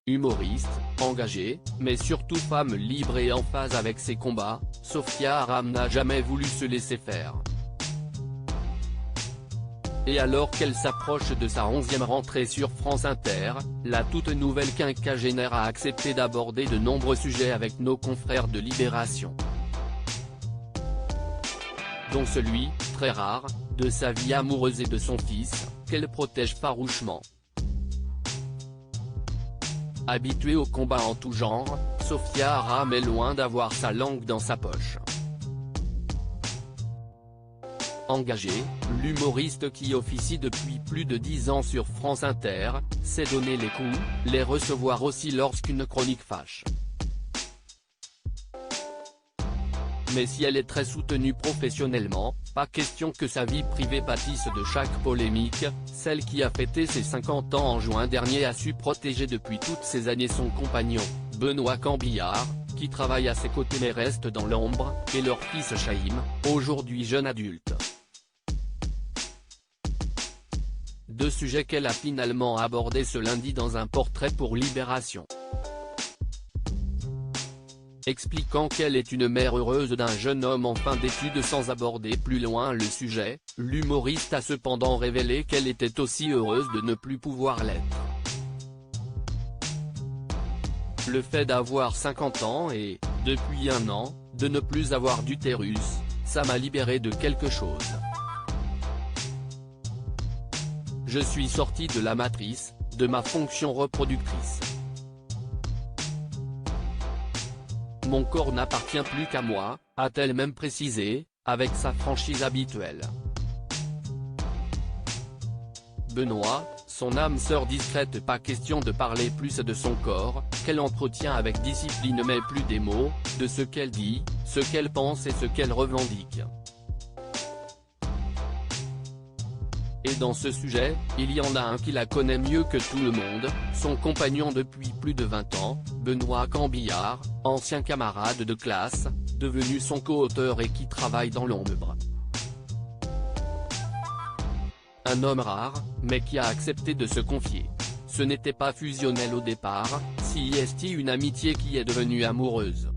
Humoriste, engagée, mais surtout femme libre et en phase avec ses combats, Sophia Aram n'a jamais voulu se laisser faire. Et alors qu'elle s'approche de sa 11e rentrée sur France Inter, la toute nouvelle quinquagénaire a accepté d'aborder de nombreux sujets avec nos confrères de Libération. Dont celui, très rare, de sa vie amoureuse et de son fils, qu'elle protège farouchement. Habituée au combat en tout genre, Sophia Aram est loin d'avoir sa langue dans sa poche. Engagée, l'humoriste qui officie depuis plus de 10 ans sur France Inter, sait donner les coups, les recevoir aussi lorsqu'une chronique fâche. Mais si elle est très soutenue professionnellement, pas question que sa vie privée pâtisse de chaque polémique. Celle qui a fêté ses 50 ans en juin dernier a su protéger depuis toutes ces années son compagnon, Benoît Cambillard, qui travaille à ses côtés mais reste dans l'ombre, et leur fils Chaim, aujourd'hui jeune adulte. Deux sujets qu'elle a finalement abordés ce lundi dans un portrait pour Libération. Expliquant qu'elle est une mère heureuse d'un jeune homme en fin d'études sans aborder plus loin le sujet, l'humoriste a cependant révélé qu'elle était aussi heureuse de ne plus pouvoir l'être. Le fait d'avoir 50 ans et, depuis un an, de ne plus avoir d'utérus, ça m'a libéré de quelque chose. Je suis sortie de la matrice, de ma fonction reproductrice. Mon corps n'appartient plus qu'à moi, a-t-elle même précisé, avec sa franchise habituelle. Benoît, son âme sœur discrète, pas question de parler plus de son corps, qu'elle entretient avec discipline mais plus des mots, de ce qu'elle dit, ce qu'elle pense et ce qu'elle revendique. Et dans ce sujet, il y en a un qui la connaît mieux que tout le monde, son compagnon depuis plus de 20 ans, Benoît Cambillard, ancien camarade de classe, devenu son co-auteur et qui travaille dans l'ombre. Un homme rare, mais qui a accepté de se confier. Ce n'était pas fusionnel au départ, si est une amitié qui est devenue amoureuse.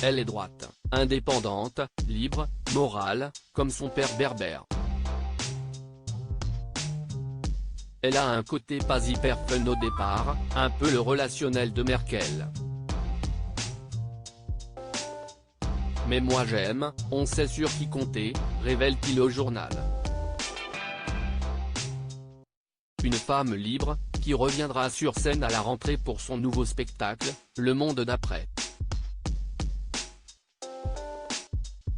Elle est droite, indépendante, libre, morale, comme son père berbère. Elle a un côté pas hyper fun au départ, un peu le relationnel de Merkel. Mais moi j'aime, on sait sur qui compter, révèle-t-il au journal. Une femme libre, qui reviendra sur scène à la rentrée pour son nouveau spectacle, Le Monde d'après.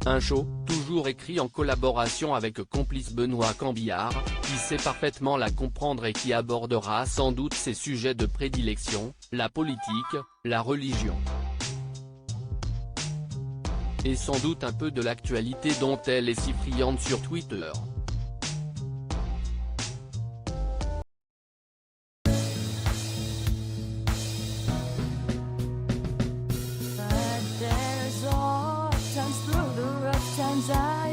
Un show, toujours écrit en collaboration avec complice Benoît Cambillard, qui sait parfaitement la comprendre et qui abordera sans doute ses sujets de prédilection, la politique, la religion. Et sans doute un peu de l'actualité dont elle est si friande sur Twitter. Times I